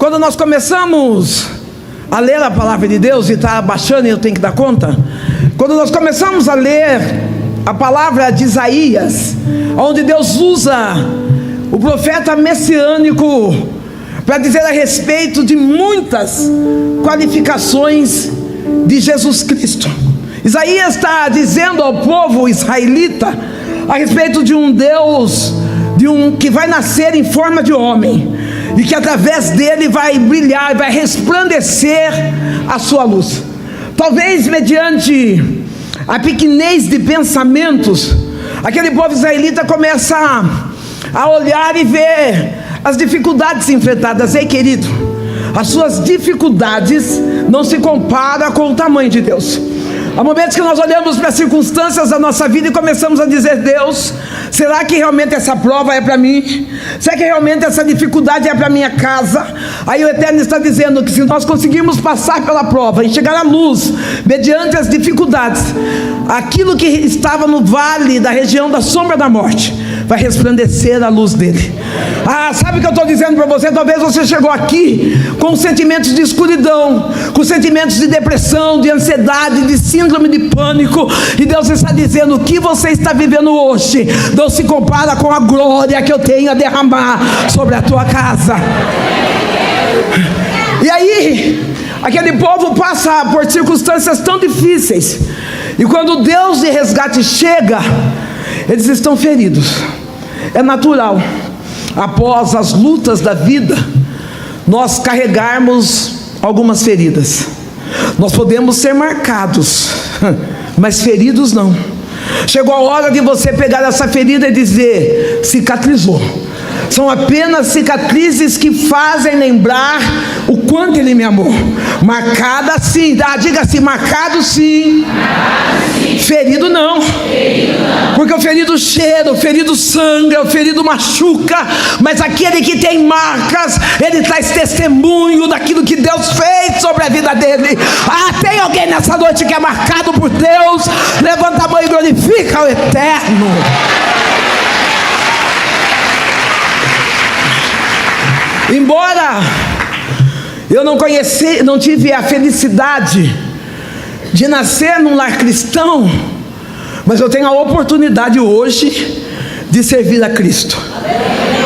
Quando nós começamos a ler a palavra de Deus, e está baixando e eu tenho que dar conta, quando nós começamos a ler a palavra de Isaías, onde Deus usa o profeta messiânico para dizer a respeito de muitas qualificações de Jesus Cristo. Isaías está dizendo ao povo israelita a respeito de um Deus, que vai nascer em forma de homem, e que através dele vai brilhar, vai resplandecer a sua luz. Talvez mediante a pequenez de pensamentos, aquele povo israelita começa a olhar e ver as dificuldades enfrentadas. Ei, querido, as suas dificuldades não se comparam com o tamanho de Deus. Há momentos que nós olhamos para as circunstâncias da nossa vida e começamos a dizer: Deus, será que realmente essa prova é para mim? Será que realmente essa dificuldade é para minha casa? Aí o Eterno está dizendo que se nós conseguirmos passar pela prova e chegar à luz, mediante as dificuldades, aquilo que estava no vale da região da sombra da morte vai resplandecer a luz dele. Sabe o que eu estou dizendo para você? Talvez você chegou aqui com sentimentos de escuridão, com sentimentos de depressão, de ansiedade, de síndrome de pânico, e Deus está dizendo: o que você está vivendo hoje não se compara com a glória que eu tenho a derramar sobre a tua casa. E aí, aquele povo passa por circunstâncias tão difíceis, e quando o Deus de resgate chega, eles estão feridos. É natural, após as lutas da vida, nós carregarmos algumas feridas. Nós podemos ser marcados, mas feridos não. Chegou a hora de você pegar essa ferida e dizer: cicatrizou. São apenas cicatrizes que fazem lembrar o quanto Ele me amou. Marcada sim, diga assim: marcado sim, ferido não. Porque o ferido cheira, o ferido sangra, o ferido machuca, mas aquele que tem marcas, ele traz testemunho daquilo que Deus fez sobre a vida dele. Tem alguém nessa noite que é marcado por Deus? Levanta a mão e glorifica o Eterno. Embora eu não tive a felicidade de nascer num lar cristão, mas eu tenho a oportunidade hoje de servir a Cristo.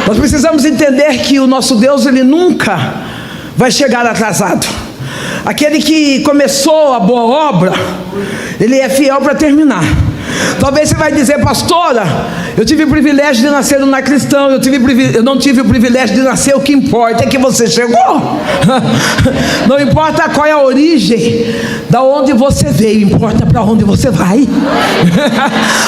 Nós precisamos entender que o nosso Deus, Ele nunca vai chegar atrasado. Aquele que começou a boa obra, Ele é fiel para terminar. Talvez você vai dizer: pastora, eu tive o privilégio de nascer num lar cristão, eu não tive o privilégio de nascer. O que importa é que você chegou. Não importa qual é a origem, da onde você veio, importa para onde você vai.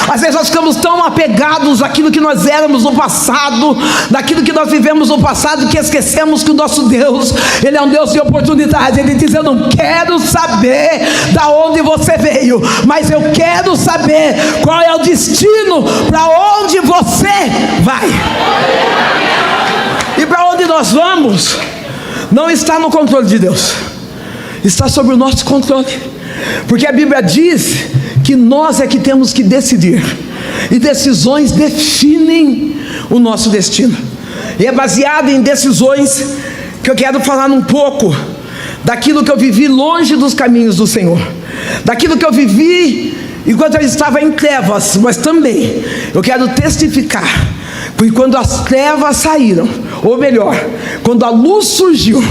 Às vezes nós ficamos tão apegados àquilo que nós éramos no passado, daquilo que nós vivemos no passado, que esquecemos que o nosso Deus, Ele é um Deus de oportunidade. Ele diz: eu não quero saber da onde você veio, mas eu quero saber qual é o destino, para onde você vai. E para onde nós vamos não está no controle de Deus, está sob o nosso controle, porque a Bíblia diz que nós é que temos que decidir, e decisões definem o nosso destino. E é baseado em decisões que eu quero falar um pouco daquilo que eu vivi longe dos caminhos do Senhor, daquilo que eu vivi enquanto eu estava em trevas, mas também eu quero testificar, porque quando as trevas saíram, ou melhor, quando a luz surgiu,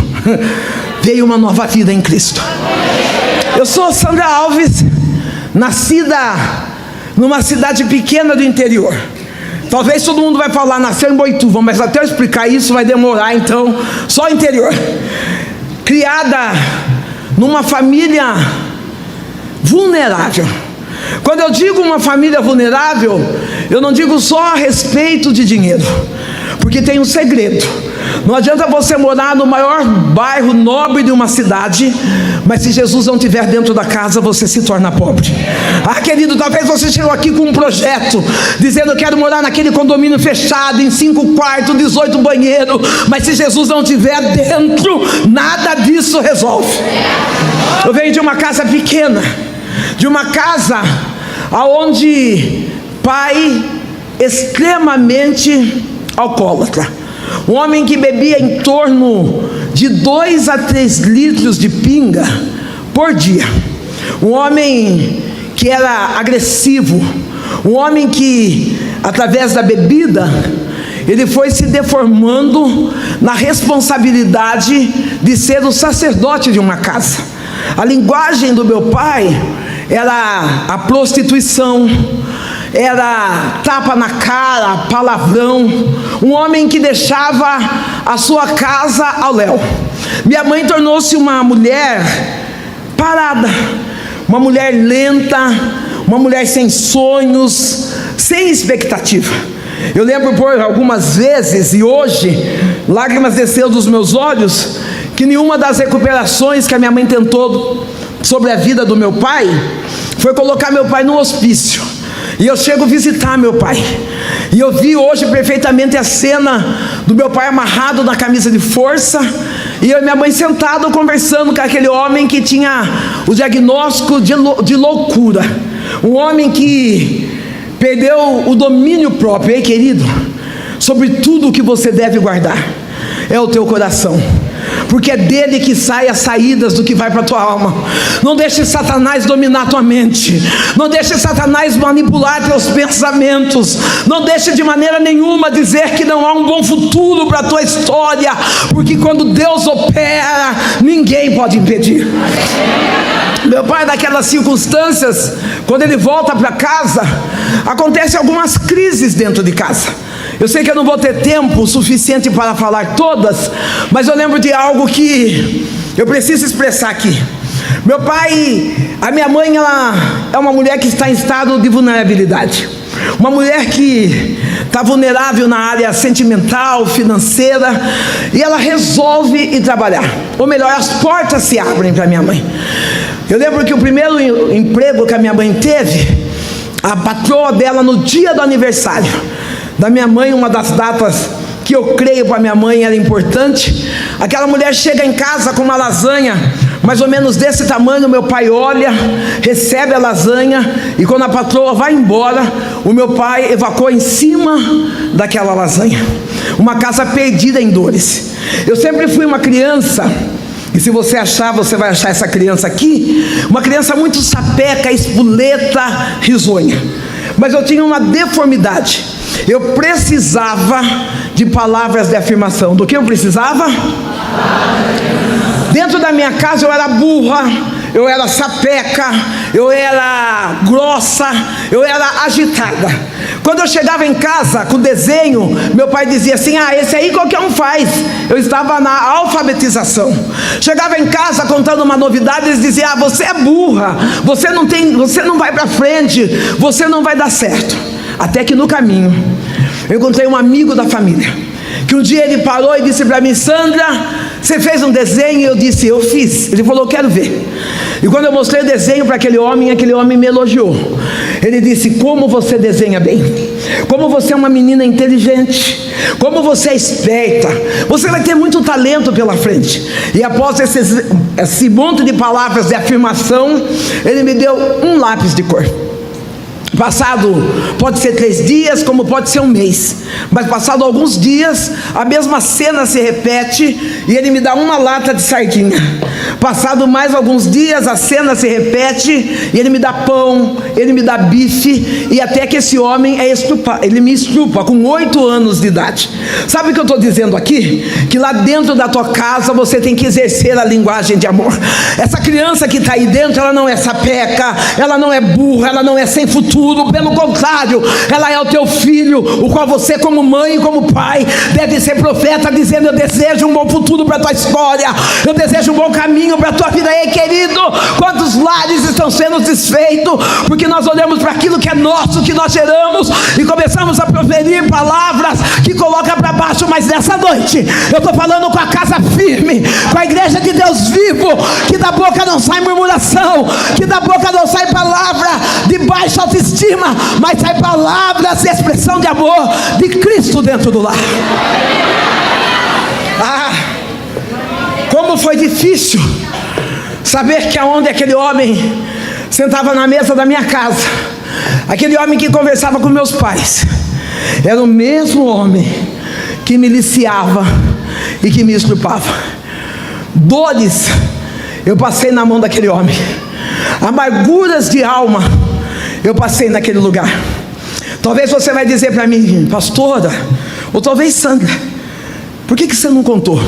veio uma nova vida em Cristo. Eu sou Sandra Alves, nascida numa cidade pequena do interior. Talvez todo mundo vai falar: nasceu em Boituva, mas até eu explicar isso vai demorar, então só interior. Criada numa família vulnerável. Quando eu digo uma família vulnerável, eu não digo só a respeito de dinheiro, porque tem um segredo. Não adianta você morar no maior bairro nobre de uma cidade, mas se Jesus não estiver dentro da casa, você se torna pobre. Querido, talvez você chegou aqui com um projeto, dizendo: eu quero morar naquele condomínio fechado, em 5 quartos, 18 banheiros, mas se Jesus não estiver dentro, nada disso resolve. Eu venho de uma casa pequena, de uma casa onde pai extremamente alcoólatra. um homem que bebia em torno de 2 a 3 litros de pinga por dia, um homem que era agressivo, um homem que, através da bebida, ele foi se deformando na responsabilidade de ser o sacerdote de uma casa. A linguagem do meu pai era a prostituição, era tapa na cara, palavrão, um homem que deixava a sua casa ao léu. Minha mãe tornou-se uma mulher parada, uma mulher lenta, uma mulher sem sonhos, sem expectativa. Eu lembro por algumas vezes, e hoje, lágrimas desceram dos meus olhos, que nenhuma das recuperações que a minha mãe tentou sobre a vida do meu pai, foi colocar meu pai no hospício. E eu chego a visitar meu pai, e eu vi hoje perfeitamente a cena do meu pai amarrado na camisa de força, e eu e minha mãe sentados conversando com aquele homem que tinha o diagnóstico de loucura, um homem que perdeu o domínio próprio. Ei, querido, sobre tudo o que você deve guardar é o teu coração, porque é dele que saem as saídas do que vai para a tua alma. Não deixe Satanás dominar a tua mente, não deixe Satanás manipular teus pensamentos, não deixe de maneira nenhuma dizer que não há um bom futuro para a tua história, porque quando Deus opera, ninguém pode impedir. Meu pai, naquelas circunstâncias, quando ele volta para casa, acontecem algumas crises dentro de casa. Eu sei que eu não vou ter tempo suficiente para falar todas, mas eu lembro de algo que eu preciso expressar aqui. Meu pai, a minha mãe, ela é uma mulher que está em estado de vulnerabilidade, uma mulher que está vulnerável na área sentimental, financeira, e ela resolve ir trabalhar, ou melhor, as portas se abrem para minha mãe. Eu lembro que o primeiro emprego que a minha mãe teve, a patroa dela, no dia do aniversário da minha mãe, uma das datas que eu creio para minha mãe era importante, aquela mulher chega em casa com uma lasanha mais ou menos desse tamanho. Meu pai olha, recebe a lasanha, e quando a patroa vai embora, o meu pai evacuou em cima daquela lasanha. Uma casa perdida em dores. Eu sempre fui uma criança, e se você achar, você vai achar essa criança aqui, uma criança muito sapeca, espoleta, risonha, mas eu tinha uma deformidade. Eu precisava de palavras de afirmação. Do que eu precisava? Dentro da minha casa eu era burra, eu era sapeca, eu era grossa, eu era agitada. Quando eu chegava em casa com desenho, meu pai dizia assim: ah, esse aí qualquer um faz. Eu estava na alfabetização. Chegava em casa contando uma novidade, eles diziam: ah, você é burra, você não vai para frente, você não vai dar certo. Até que no caminho eu encontrei um amigo da família, que um dia ele parou e disse para mim: Sandra, você fez um desenho? Eu disse: eu fiz. Ele falou: quero ver. E quando eu mostrei o desenho para aquele homem me elogiou. Ele disse: como você desenha bem, como você é uma menina inteligente, como você é esperta, você vai ter muito talento pela frente. E após esse monte de palavras de afirmação, ele me deu um lápis de cor. Passado, pode ser 3 dias, como pode ser um mês, mas passado alguns dias, a mesma cena se repete, e ele me dá uma lata de sardinha. Passado mais alguns dias, a cena se repete, e ele me dá pão, ele me dá bife, e até que esse homem ele me estrupa com 8 anos de idade. Sabe o que eu estou dizendo aqui? Que lá dentro da tua casa você tem que exercer a linguagem de amor. Essa criança que está aí dentro, ela não é sapeca, ela não é burra, ela não é sem futuro. Pelo contrário, ela é o teu filho, o qual você, como mãe e como pai, deve ser profeta, dizendo: eu desejo um bom futuro para a tua história, eu desejo um bom caminho para a tua vida. Ei, querido, quantos lares estão sendo desfeitos, porque nós olhamos para aquilo que é nosso, que nós geramos, e começamos a proferir palavras que colocam para baixo. Mas nessa noite, eu estou falando com a casa firme, com a igreja de Deus vivo, que da boca não sai murmuração, que da boca não sai palavra de baixa autoestima, mas sai palavras de expressão de amor de Cristo dentro do lar. Ah, como foi difícil saber que aonde aquele homem sentava na mesa da minha casa, aquele homem que conversava com meus pais, era o mesmo homem que me liciava e que me estrupava. Dores eu passei na mão daquele homem. Amarguras de alma eu passei naquele lugar. Talvez você vai dizer para mim, pastora, ou talvez Sandra, por que você não contou?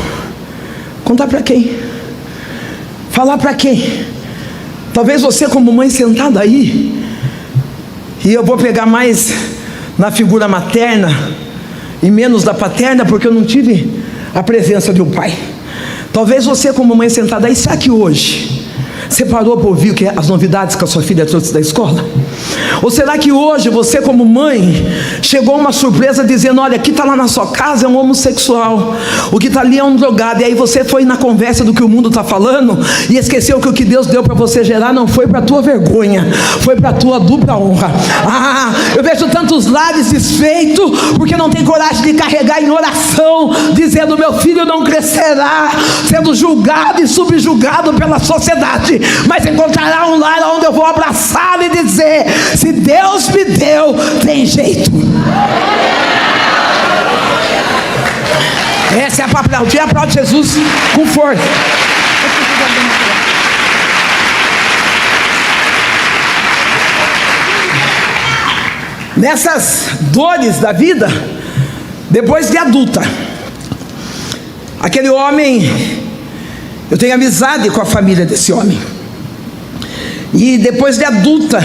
Contar para quem? Falar para quem? Talvez você como mãe sentada aí, e eu vou pegar mais na figura materna e menos da paterna, porque eu não tive a presença de um pai. Talvez você como mãe sentada aí, será que hoje você parou para ouvir as novidades que a sua filha trouxe da escola? Ou será que hoje você como mãe chegou uma surpresa dizendo, olha, aqui está lá na sua casa é um homossexual, o que está ali é um drogado, e aí você foi na conversa do que o mundo está falando e esqueceu que o que Deus deu para você gerar não foi para a tua vergonha, foi para a tua dupla honra. Eu vejo tantos lares desfeitos porque não tem coragem de carregar em oração, dizendo, meu filho não crescerá sendo julgado e subjugado pela sociedade, mas encontrará um lar onde eu vou abraçá-lo e dizer, se Deus me deu, tem jeito. Essa é a palavra. O dia aplaude Jesus com força. Nessas dores da vida, depois de adulta, aquele homem, eu tenho amizade com a família desse homem, e depois de adulta,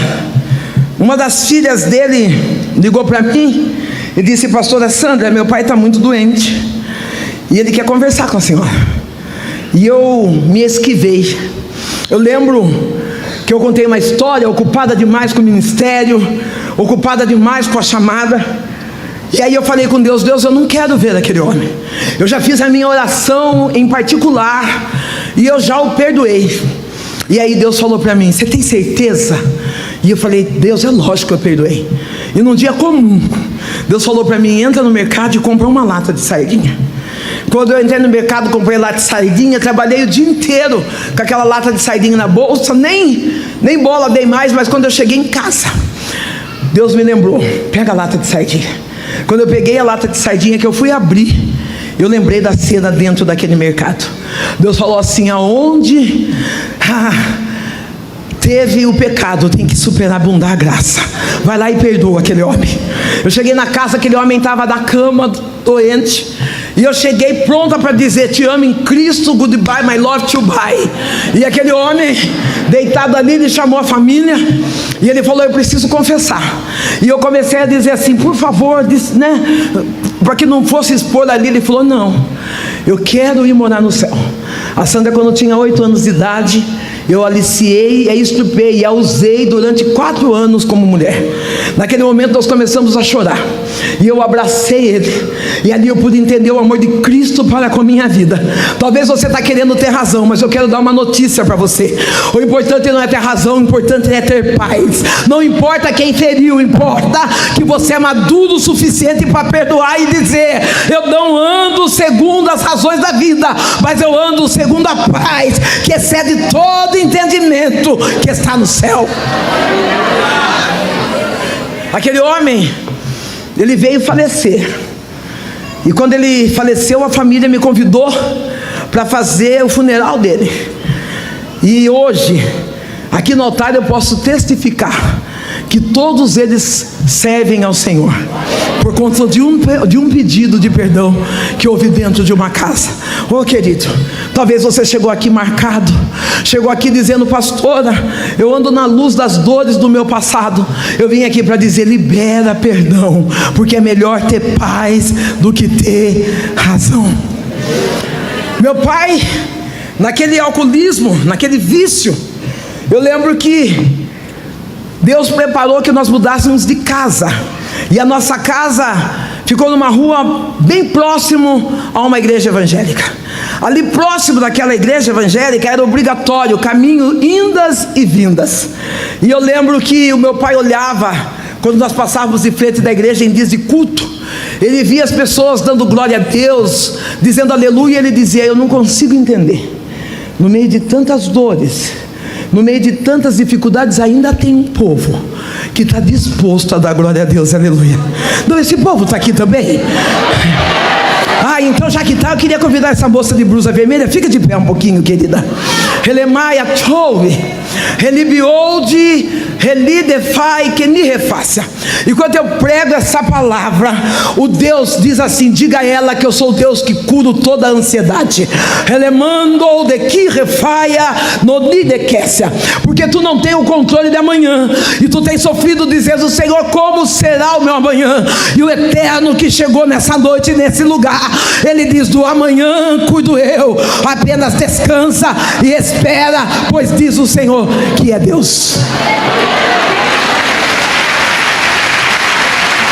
uma das filhas dele ligou para mim e disse, pastora Sandra, meu pai está muito doente e ele quer conversar com a senhora. E eu me esquivei. Eu lembro que eu contei uma história, ocupada demais com o ministério, ocupada demais com a chamada. E aí eu falei com Deus, Deus, eu não quero ver aquele homem. Eu já fiz a minha oração em particular e eu já o perdoei. E aí Deus falou para mim, você tem certeza? E eu falei, Deus, é lógico que eu perdoei. E num dia comum, Deus falou para mim, entra no mercado e compra uma lata de sardinha. Quando eu entrei no mercado, comprei lata de sardinha, trabalhei o dia inteiro com aquela lata de sardinha na bolsa, nem bola dei mais, mas quando eu cheguei em casa, Deus me lembrou, pega a lata de sardinha. Quando eu peguei a lata de sardinha que eu fui abrir, eu lembrei da cena dentro daquele mercado. Deus falou assim, aonde teve o pecado, tem que superabundar a graça. Vai lá e perdoa aquele homem. Eu cheguei na casa, aquele homem estava da cama, doente, e eu cheguei pronta para dizer, te amo em Cristo, goodbye, my love to buy. E aquele homem, deitado ali, ele chamou a família, e ele falou, eu preciso confessar. E eu comecei a dizer assim, por favor, para que não fosse expor ali. Ele falou, não, eu quero ir morar no céu. A Sandra, quando tinha 8 anos de idade, eu aliciei, estrupei e a usei durante 4 anos como mulher. Naquele momento nós começamos a chorar, e eu abracei ele, e ali eu pude entender o amor de Cristo para com a minha vida. Talvez você está querendo ter razão, mas eu quero dar uma notícia para você. O importante não é ter razão, o importante é ter paz. Não importa quem feriu, importa que você é maduro o suficiente para perdoar e dizer, eu não ando segundo as razões da vida, mas eu ando segundo a paz que excede todo entendimento, que está no céu. Aquele homem, ele veio falecer, e quando ele faleceu, a família me convidou para fazer o funeral dele. E hoje, aqui no altar, eu posso testificar que todos eles servem ao Senhor, por conta de um pedido de perdão que houve dentro de uma casa. Oh querido, talvez você chegou aqui marcado, chegou aqui dizendo, pastora, eu ando na luz das dores do meu passado. Eu vim aqui para dizer, libera perdão, porque é melhor ter paz do que ter razão. Meu pai, naquele alcoolismo, naquele vício, eu lembro que Deus preparou que nós mudássemos de casa, e a nossa casa ficou numa rua bem próximo a uma igreja evangélica. Ali próximo daquela igreja evangélica era obrigatório caminho, indas e vindas. E eu lembro que o meu pai olhava, quando nós passávamos de frente da igreja em dias de culto, ele via as pessoas dando glória a Deus, dizendo aleluia, e ele dizia, eu não consigo entender, no meio de tantas dores, no meio de tantas dificuldades, ainda tem um povo que está disposto a dar glória a Deus, aleluia. Então esse povo está aqui também. Então já que tá, eu queria convidar essa moça de blusa vermelha. Fica de pé um pouquinho, querida. Relemaia Tove, Relibiolde, Relidefai, Kenirefácia. Enquanto eu prego essa palavra, o Deus diz assim: diga a ela que eu sou o Deus que curo toda a ansiedade. Relemando de que refaia no didequécia. Porque tu não tem o controle de amanhã, e tu tens sofrido dizendo: Senhor, como será o meu amanhã? E o Eterno que chegou nessa noite, nesse lugar, Ele diz: do amanhã cuido eu, apenas descansa e espera, pois diz o Senhor que é Deus.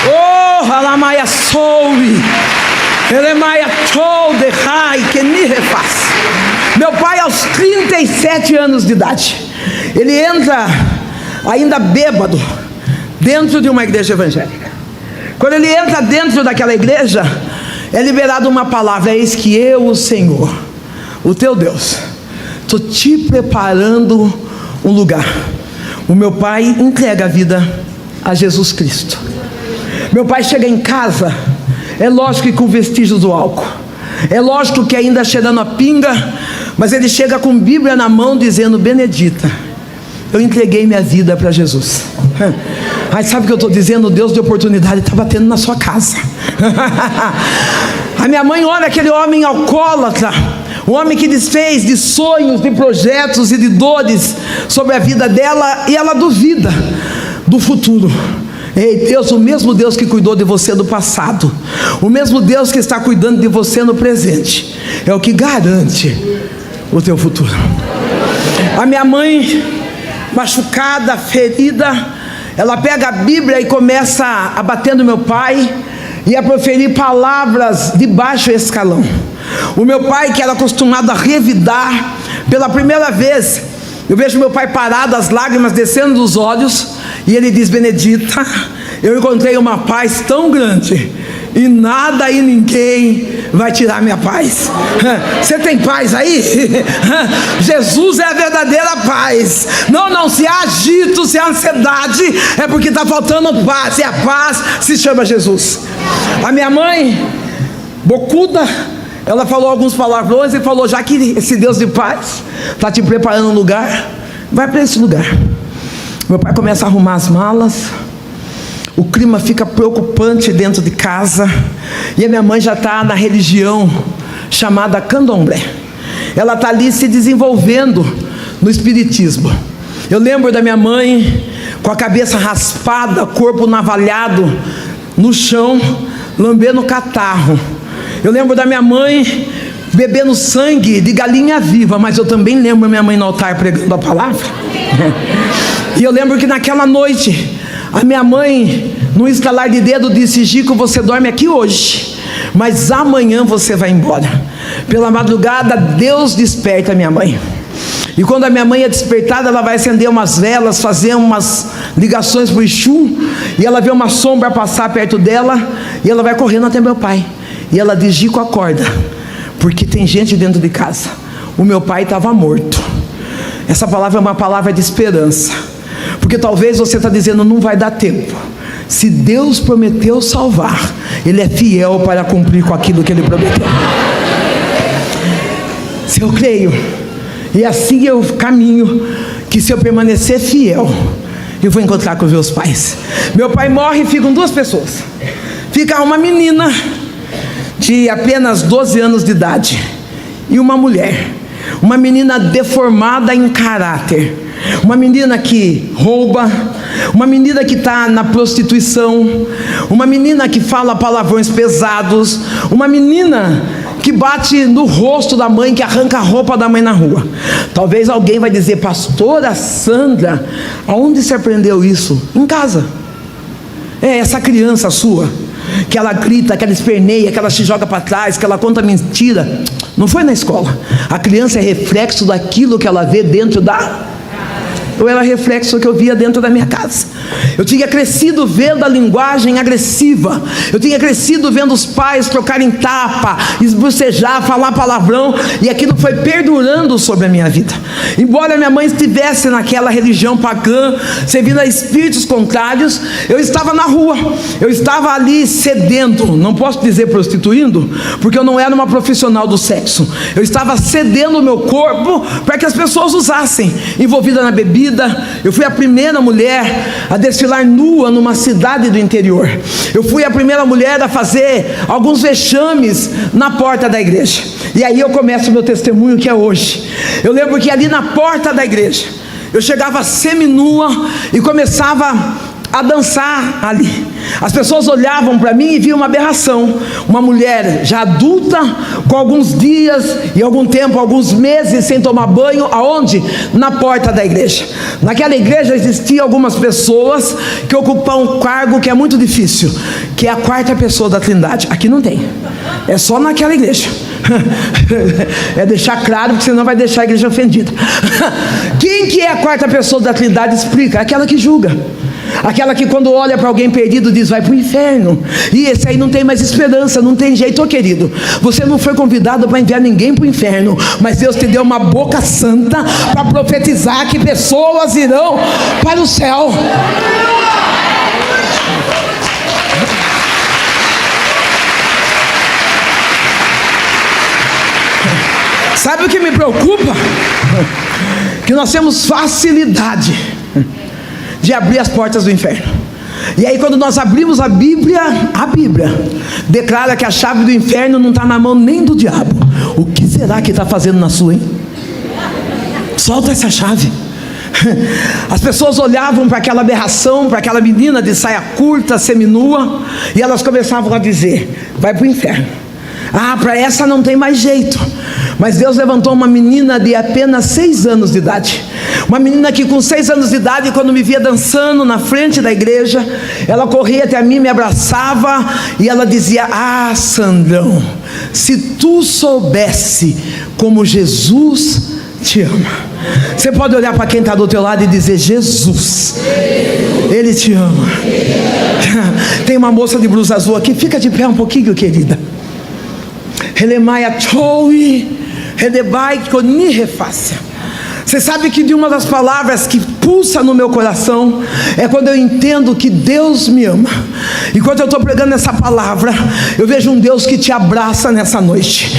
Oh, Halamaia Soui, Elemaia Chou de Rai, que me refaz. Meu pai, aos 37 anos de idade, ele entra ainda bêbado dentro de uma igreja evangélica. Quando ele entra dentro daquela igreja, é liberada uma palavra: eis que eu, o Senhor, o teu Deus, estou te preparando um lugar. O meu pai entrega a vida a Jesus Cristo. Meu pai chega em casa, é lógico que com vestígios do álcool, é lógico que ainda cheirando a pinga, mas ele chega com Bíblia na mão dizendo: Benedita, eu entreguei minha vida para Jesus. Aí sabe o que eu estou dizendo? O Deus de oportunidade está batendo na sua casa. A minha mãe olha aquele homem alcoólatra, um homem que desfez de sonhos, de projetos e de dores sobre a vida dela, e ela duvida do futuro. Ei, Deus, o mesmo Deus que cuidou de você no passado, o mesmo Deus que está cuidando de você no presente, é o que garante o teu futuro. A minha mãe, machucada, ferida, ela pega a Bíblia e começa a bater no meu pai e a proferir palavras de baixo escalão. O meu pai, que era acostumado a revidar, pela primeira vez eu vejo meu pai parado, as lágrimas descendo dos olhos, e ele diz: Benedita, eu encontrei uma paz tão grande, e nada e ninguém vai tirar minha paz. Você tem paz aí? Jesus é a verdadeira paz. Não, se há agito, se há ansiedade, é porque está faltando paz, e a paz se chama Jesus. A minha mãe, bocuda, ela falou alguns palavrões e falou: já que esse Deus de paz está te preparando um lugar, vai para esse lugar. Meu pai começa a arrumar as malas, o clima fica preocupante dentro de casa, e a minha mãe já está na religião chamada candomblé. Ela está ali se desenvolvendo no espiritismo. Eu lembro da minha mãe com a cabeça raspada, corpo navalhado no chão, lambendo catarro. Eu lembro da minha mãe bebendo sangue de galinha viva, mas eu também lembro minha mãe no altar pregando a palavra. E eu lembro que naquela noite, a minha mãe, num estalar de dedo, disse: Chico, você dorme aqui hoje, mas amanhã você vai embora. Pela madrugada, Deus desperta a minha mãe. E quando a minha mãe é despertada, ela vai acender umas velas, fazer umas ligações para o Exu, e ela vê uma sombra passar perto dela, e ela vai correndo até meu pai. E ela diz: Chico, acorda, porque tem gente dentro de casa. O meu pai estava morto. Essa palavra é uma palavra de esperança, porque talvez você está dizendo: não vai dar tempo. Se Deus prometeu salvar, Ele é fiel para cumprir com aquilo que Ele prometeu. Se eu creio, e assim eu caminho, que se eu permanecer fiel, eu vou encontrar com os meus pais. Meu pai morre e ficam duas pessoas. Fica uma menina de apenas 12 anos de idade e uma mulher, uma menina deformada em caráter, uma menina que rouba, uma menina que está na prostituição, uma menina que fala palavrões pesados, uma menina que bate no rosto da mãe, que arranca a roupa da mãe na rua. Talvez alguém vai dizer: pastora Sandra, aonde você aprendeu isso? Em casa. É essa criança sua, que ela grita, que ela esperneia, que ela se joga para trás, que ela conta mentira. Não foi na escola. A criança é reflexo daquilo que ela vê dentro da eu era reflexo do que eu via dentro da minha casa. Eu tinha crescido vendo a linguagem agressiva, eu tinha crescido vendo os pais trocarem tapa, esbocejar, falar palavrão, e aquilo foi perdurando sobre a minha vida. Embora minha mãe estivesse naquela religião pagã, servindo a espíritos contrários, eu estava na rua, eu estava ali cedendo, não posso dizer prostituindo, porque eu não era uma profissional do sexo, eu estava cedendo o meu corpo para que as pessoas usassem, envolvida na bebida. Eu fui a primeira mulher a desfilar nua numa cidade do interior, eu fui a primeira mulher a fazer alguns vexames na porta da igreja, e aí eu começo o meu testemunho, que é hoje. Eu lembro que ali na porta da igreja, eu chegava seminua e começava a dançar ali. As pessoas olhavam para mim e viam uma aberração, uma mulher já adulta, com alguns dias e algum tempo, alguns meses sem tomar banho. Aonde? Na porta da igreja. Naquela igreja existiam algumas pessoas que ocupam um cargo que é muito difícil, que é a quarta pessoa da Trindade. Aqui não tem, é só naquela igreja. É deixar claro, porque senão vai deixar a igreja ofendida. Quem que é a quarta pessoa da Trindade? Explica. Aquela que julga, aquela que quando olha para alguém perdido diz: vai para o inferno, e esse aí não tem mais esperança, não tem jeito. Ô querido, você não foi convidado para enviar ninguém para o inferno, mas Deus te deu uma boca santa para profetizar que pessoas irão para o céu. Sabe o que me preocupa? Que nós temos facilidade de abrir as portas do inferno. E aí quando nós abrimos a Bíblia declara que a chave do inferno não está na mão nem do diabo. O que será que está fazendo na sua, hein? Solta essa chave. As pessoas olhavam para aquela aberração, para aquela menina de saia curta, seminua, e elas começavam a dizer: vai para o inferno. Ah, para essa não tem mais jeito. Mas Deus levantou uma menina de apenas 6 anos de idade. Uma menina que com 6 anos de idade, quando me via dançando na frente da igreja, ela corria até mim, me abraçava e ela dizia: ah, Sandrão, se tu soubesse como Jesus te ama. Você pode olhar para quem está do teu lado e dizer: Jesus, Ele te ama. Tem uma moça de blusa azul aqui, fica de pé um pouquinho, querida. Você sabe que de uma das palavras que pulsa no meu coração é quando eu entendo que Deus me ama. E quando eu estou pregando essa palavra, eu vejo um Deus que te abraça nessa noite.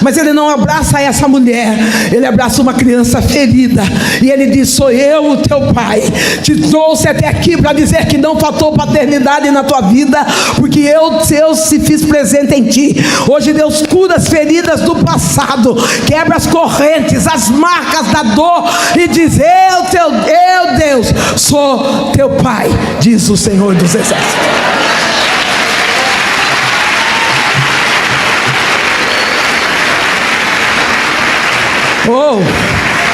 Mas Ele não abraça essa mulher, Ele abraça uma criança ferida, e Ele diz: sou eu, o teu pai, te trouxe até aqui para dizer que não faltou paternidade na tua vida, porque eu se fiz presente em ti. Hoje Deus cura as feridas do passado, quebra as correntes, as marcas da dor, e diz: eu Deus, sou teu pai, diz o Senhor dos Exércitos. Oh,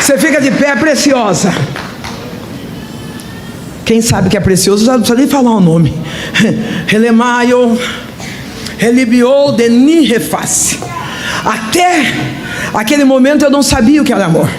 você fica de pé, preciosa. Quem sabe que é precioso já não precisa nem falar o nome. Relemaio, relibiou de nireface. Até aquele momento eu não sabia o que era amor.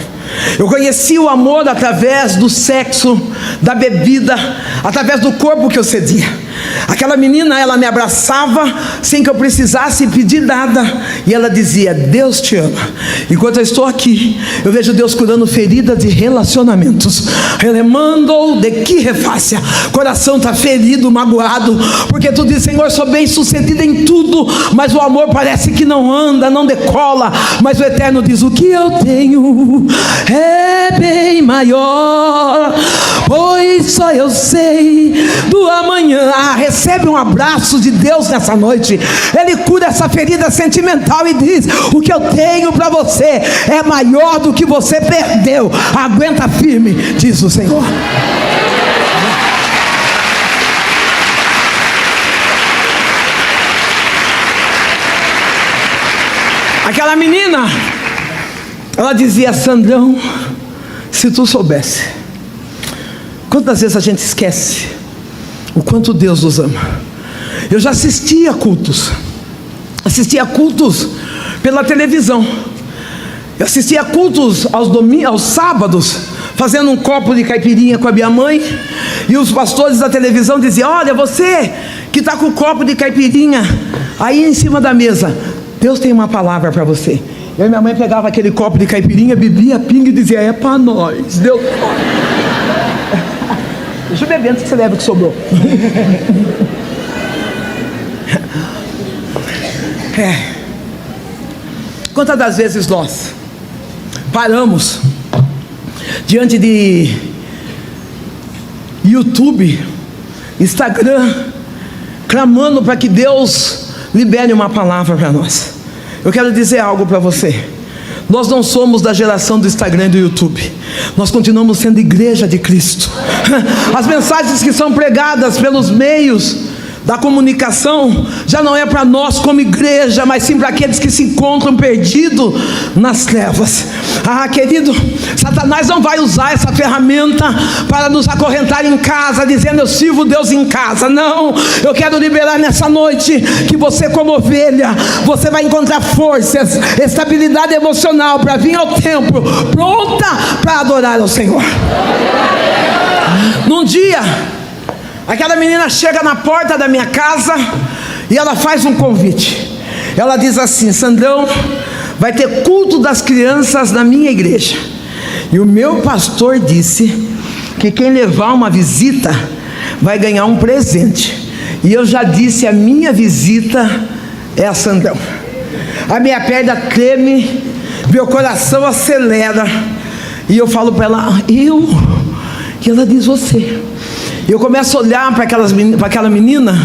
Eu conheci o amor através do sexo, da bebida, através do corpo que eu cedia. Aquela menina, ela me abraçava sem que eu precisasse pedir nada, e ela dizia: Deus te ama. Enquanto eu estou aqui, eu vejo Deus curando feridas de relacionamentos. Relemando de que refácia. Coração está ferido, magoado, porque tu diz: Senhor, sou bem sucedido em tudo, mas o amor parece que não anda, não decola. Mas o Eterno diz: o que eu tenho é bem maior, pois só eu sei do amanhã. Recebe um abraço de Deus nessa noite. Ele cura essa ferida sentimental e diz: o que eu tenho para você é maior do que você perdeu. Aguenta firme, diz o Senhor. Aquela menina, ela dizia: Sandrão, se tu soubesse. Quantas vezes a gente esquece o quanto Deus nos ama. Eu já assistia cultos pela televisão, Eu assistia cultos aos sábados, fazendo um copo de caipirinha com a minha mãe, e os pastores da televisão diziam: olha, você que está com o copo de caipirinha aí em cima da mesa, Deus tem uma palavra para você. E aí minha mãe pegava aquele copo de caipirinha, bebia pinga e dizia: é para nós, Deus. Deixa eu beber antes que você leve o que sobrou. Quantas das vezes nós paramos diante de YouTube, Instagram, clamando para que Deus libere uma palavra para nós? Eu quero dizer algo para você: nós não somos da geração do Instagram e do YouTube, nós continuamos sendo igreja de Cristo. As mensagens que são pregadas pelos meios da comunicação já não é para nós como igreja, mas sim para aqueles que se encontram perdidos nas trevas. Querido, Satanás não vai usar essa ferramenta para nos acorrentar em casa, dizendo: eu sirvo Deus em casa. Não, eu quero liberar nessa noite que você, como ovelha, você vai encontrar forças, estabilidade emocional para vir ao templo pronta para adorar ao Senhor. Num dia, aquela menina chega na porta da minha casa e ela faz um convite. Ela diz assim: Sandrão, vai ter culto das crianças na minha igreja, e o meu pastor disse que quem levar uma visita vai ganhar um presente. E eu já disse: a minha visita é a Sandrão. A minha perna treme, meu coração acelera, e eu falo para ela: eu? E ela diz: você. E eu começo a olhar para aquela menina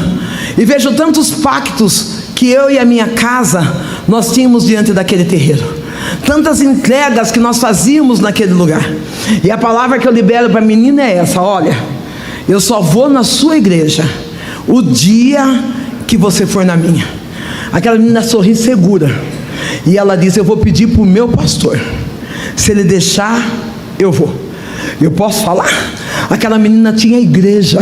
e vejo tantos pactos que eu e a minha casa nós tínhamos diante daquele terreiro, tantas entregas que nós fazíamos naquele lugar. E a palavra que eu libero para a menina é essa: olha, eu só vou na sua igreja o dia que você for na minha. Aquela menina sorri segura e ela diz: eu vou pedir para o meu pastor, se ele deixar, eu vou. Eu posso falar? Aquela menina tinha igreja,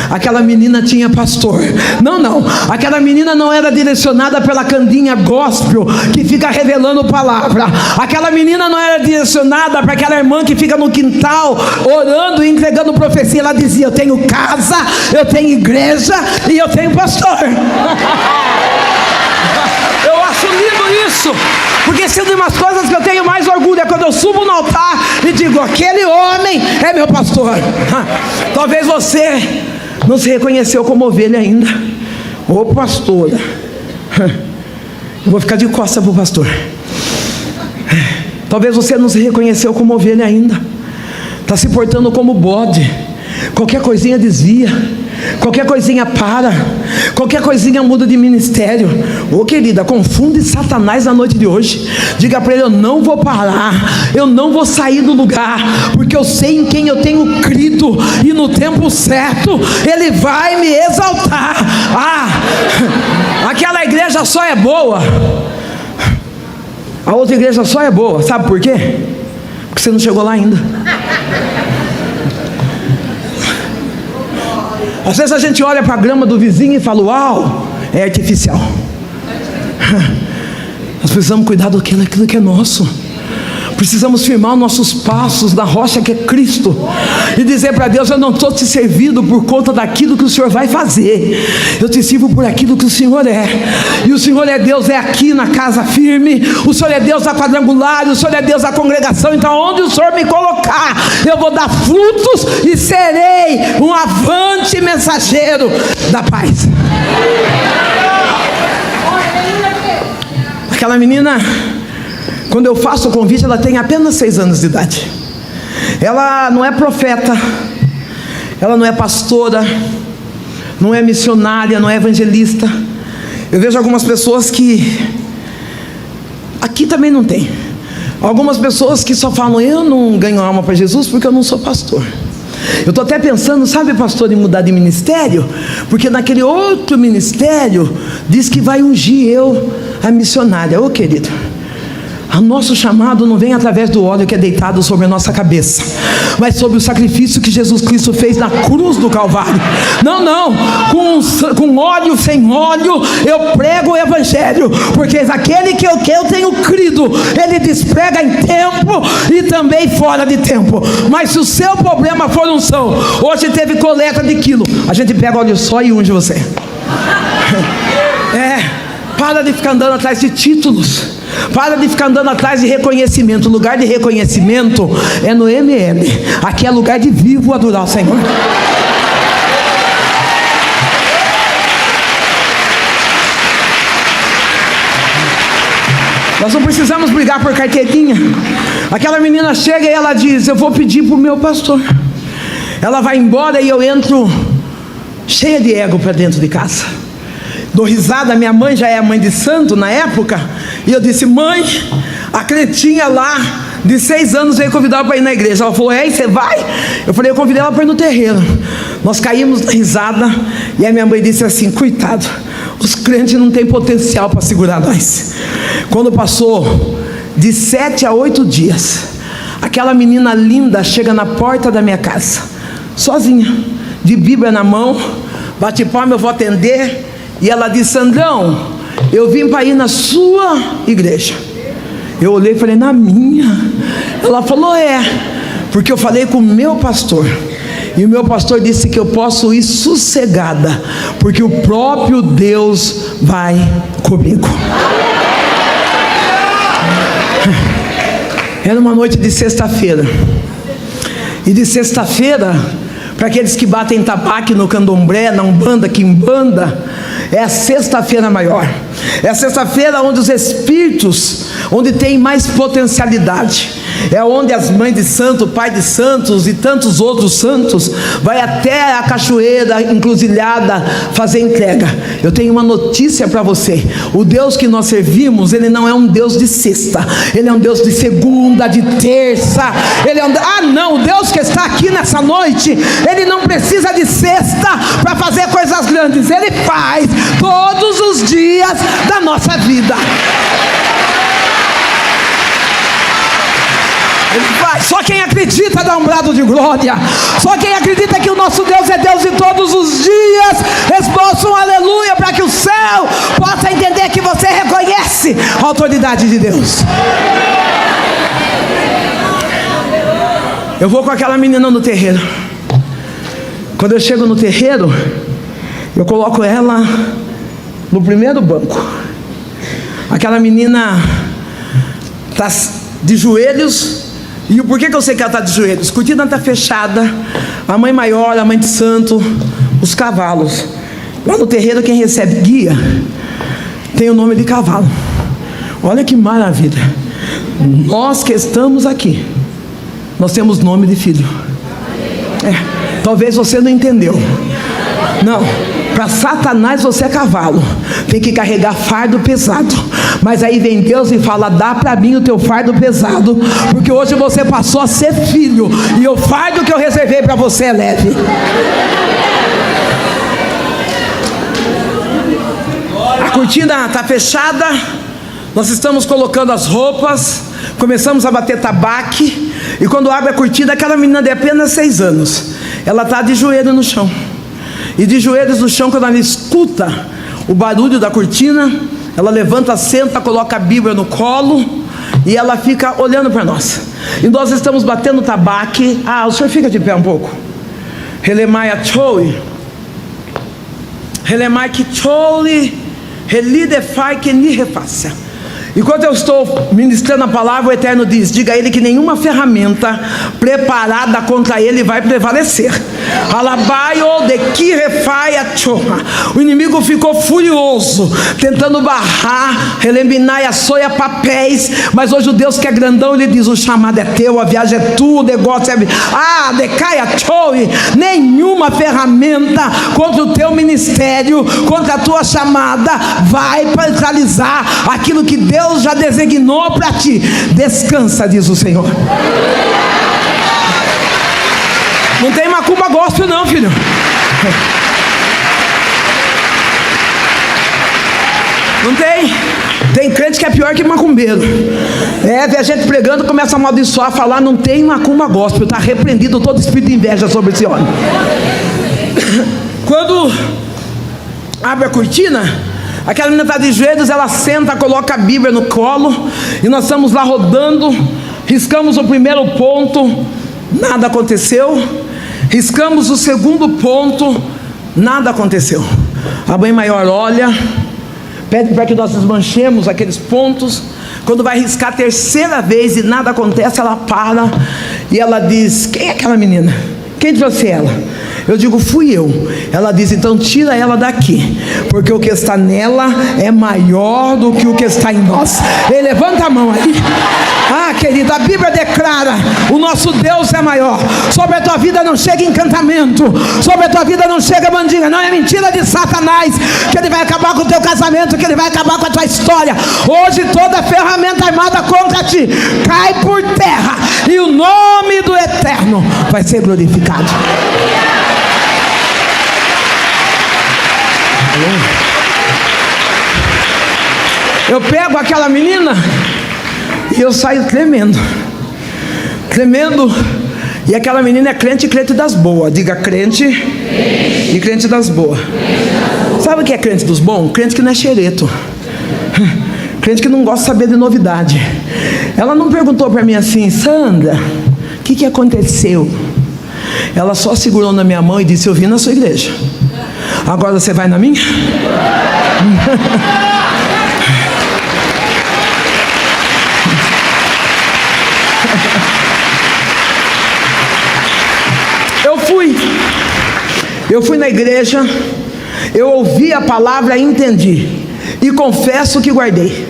aquela menina tinha pastor. Não, aquela menina não era direcionada pela candinha gospel que fica revelando palavra. Aquela menina não era direcionada para aquela irmã que fica no quintal orando e entregando profecia. Ela dizia: eu tenho casa, eu tenho igreja e eu tenho pastor. Eu acho lindo isso, porque se de umas coisas que eu tenho mais orgulho é quando eu subo no altar e digo: aquele homem é meu pastor. Talvez você não se reconheceu como ovelha ainda. Ô pastora, eu vou ficar de costas para o pastor. Talvez você não se reconheceu como ovelha ainda, está se portando como bode. Qualquer coisinha desvia, qualquer coisinha para, qualquer coisinha muda de ministério. Ô querida, confunde Satanás na noite de hoje. Diga para ele: eu não vou parar, eu não vou sair do lugar, porque eu sei em quem eu tenho crido, e no tempo certo ele vai me exaltar. Aquela igreja só é boa, a outra igreja só é boa, sabe por quê? Porque você não chegou lá ainda. Às vezes a gente olha para a grama do vizinho e fala: uau, é artificial. Nós precisamos cuidar daquilo que é nosso. Precisamos firmar os nossos passos na rocha que é Cristo, e dizer para Deus: eu não estou te servindo por conta daquilo que o Senhor vai fazer, eu te sirvo por aquilo que o Senhor é. E o Senhor é Deus, é aqui na casa firme, o Senhor é Deus da quadrangular, o Senhor é Deus da congregação. Então onde o Senhor me colocar, eu vou dar frutos e serei um avante mensageiro da paz. Aquela menina, quando eu faço o convite, ela tem apenas 6 anos de idade. Ela não é profeta, ela não é pastora, não é missionária, não é evangelista. Eu vejo algumas pessoas que aqui também não tem. Algumas pessoas que só falam: eu não ganho alma para Jesus porque eu não sou pastor. Eu estou até pensando, sabe, pastor, em mudar de ministério, porque naquele outro ministério diz que vai ungir eu a missionária. Ô querido, O nosso chamado não vem através do óleo que é deitado sobre a nossa cabeça, mas sobre o sacrifício que Jesus Cristo fez na cruz do Calvário. Não, com óleo, sem óleo, eu prego o Evangelho, porque aquele que eu tenho crido, ele desprega em tempo e também fora de tempo. Mas se o seu problema for unção, hoje teve coleta de quilo, a gente pega óleo só e unge você. Para de ficar andando atrás de títulos, para de ficar andando atrás de reconhecimento. O lugar de reconhecimento é no ML. Aqui é lugar de vivo adorar o Senhor. Nós não precisamos brigar por carteirinha. Aquela menina chega e ela diz: eu vou pedir para o meu pastor. Ela vai embora e eu entro cheia de ego para dentro de casa. Dou risada, minha mãe já é mãe de santo na época, e eu disse: mãe, a cretinha lá de 6 anos veio convidar para ir na igreja. Ela falou: e você vai? Eu falei: eu convidei ela para ir no terreiro. Nós caímos na risada, e a minha mãe disse assim: coitado, os crentes não têm potencial para segurar nós. Quando passou de 7 a 8 dias, aquela menina linda chega na porta da minha casa, sozinha, de Bíblia na mão, bate palma, eu vou atender. E ela disse: Sandrão, eu vim para ir na sua igreja. Eu olhei e falei: na minha? Ela falou: porque eu falei com o meu pastor, e o meu pastor disse que eu posso ir sossegada, porque o próprio Deus vai comigo. Era uma noite de sexta-feira, e de sexta-feira, para aqueles que batem tabaque no candomblé, na umbanda, quimbanda, é a sexta-feira maior. É a sexta-feira onde os espíritos, onde tem mais potencialidade. É onde as mães de santo, pai de santos e tantos outros santos vai até a cachoeira, encruzilhada, fazer entrega. Eu tenho uma notícia para você: o Deus que nós servimos, ele não é um Deus de sexta, ele é um Deus de segunda, de terça. Ele é o Deus que está aqui nessa noite, ele não precisa de sexta para fazer coisas grandes. Ele faz todos os dias da nossa vida. Só quem acredita dá um brado de glória. Só quem acredita que o nosso Deus é Deus de todos os dias, responda um aleluia, para que o céu possa entender que você reconhece a autoridade de Deus. Eu vou com aquela menina no terreiro. Quando eu chego no terreiro, eu coloco ela no primeiro banco. Aquela menina está de joelhos. E por que eu sei que ela está de joelhos? A cortina está fechada, a mãe maior, a mãe de santo, os cavalos. Lá no terreiro, quem recebe guia tem o nome de cavalo. Olha que maravilha. Nós que estamos aqui, nós temos nome de filho. Talvez você não entendeu. Não, para Satanás você é cavalo, tem que carregar fardo pesado. Mas aí vem Deus e fala: dá para mim o teu fardo pesado, porque hoje você passou a ser filho, e o fardo que eu reservei para você é leve. A cortina está fechada, nós estamos colocando as roupas, começamos a bater tabaque, e quando abre a cortina, aquela menina de apenas 6 anos, ela está de joelho no chão. E de joelhos no chão, quando ela escuta o barulho da cortina, ela levanta, senta, coloca a Bíblia no colo, e ela fica olhando para nós. E nós estamos batendo tabaque. O senhor fica de pé um pouco. Relemai Achoi, Relemai Kicholi, Relidefai que ni refaça. Enquanto eu estou ministrando a palavra, o Eterno diz: diga a ele que nenhuma ferramenta preparada contra ele vai prevalecer. O inimigo ficou furioso, tentando barrar, releminar e assoia papéis. Mas hoje o Deus que é grandão, ele diz: o chamado é teu, a viagem é tua, o negócio é... nenhuma ferramenta contra o teu ministério, contra a tua chamada, vai paralisar aquilo que Deus já designou para ti. Descansa, diz o Senhor. Não tem macumba gospel não, filho. Não tem. Tem Tem crente que é pior que macumbeiro. Vê a gente pregando, começa a amaldiçoar, a falar, não tem macumba gospel, está repreendido todo espírito de inveja sobre esse homem. Quando abre a cortina, aquela menina está de joelhos, ela senta, coloca a Bíblia no colo, e nós estamos lá rodando, riscamos o primeiro ponto, nada aconteceu, riscamos o segundo ponto, nada aconteceu. A mãe maior olha, pede para que nós desmanchemos aqueles pontos. Quando vai riscar a terceira vez e nada acontece, ela para e ela diz: quem é aquela menina? Quem trouxe ela? Eu digo: fui eu. Ela diz: então tira ela daqui, porque o que está nela é maior do que o que está em nós. Ei, levanta a mão aí. Ah, querida, a Bíblia declara: o nosso Deus é maior. Sobre a tua vida não chega encantamento, sobre a tua vida não chega mandinga. Não é mentira de Satanás que ele vai acabar com o teu casamento, que ele vai acabar com a tua história. Hoje toda ferramenta armada contra ti cai por terra, e o nome do Eterno vai ser glorificado. Eu pego aquela menina e eu saio tremendo, e aquela menina é crente das boas. Diga: crente e crente das boas. Sabe o que é crente dos bons? Crente que não é xereto, crente que não gosta de saber de novidade. Ela não perguntou para mim assim: Sandra, o que aconteceu? Ela só segurou na minha mão e disse: eu vim na sua igreja, agora você vai na minha? Eu fui na igreja, eu ouvi a palavra e entendi, e confesso que guardei.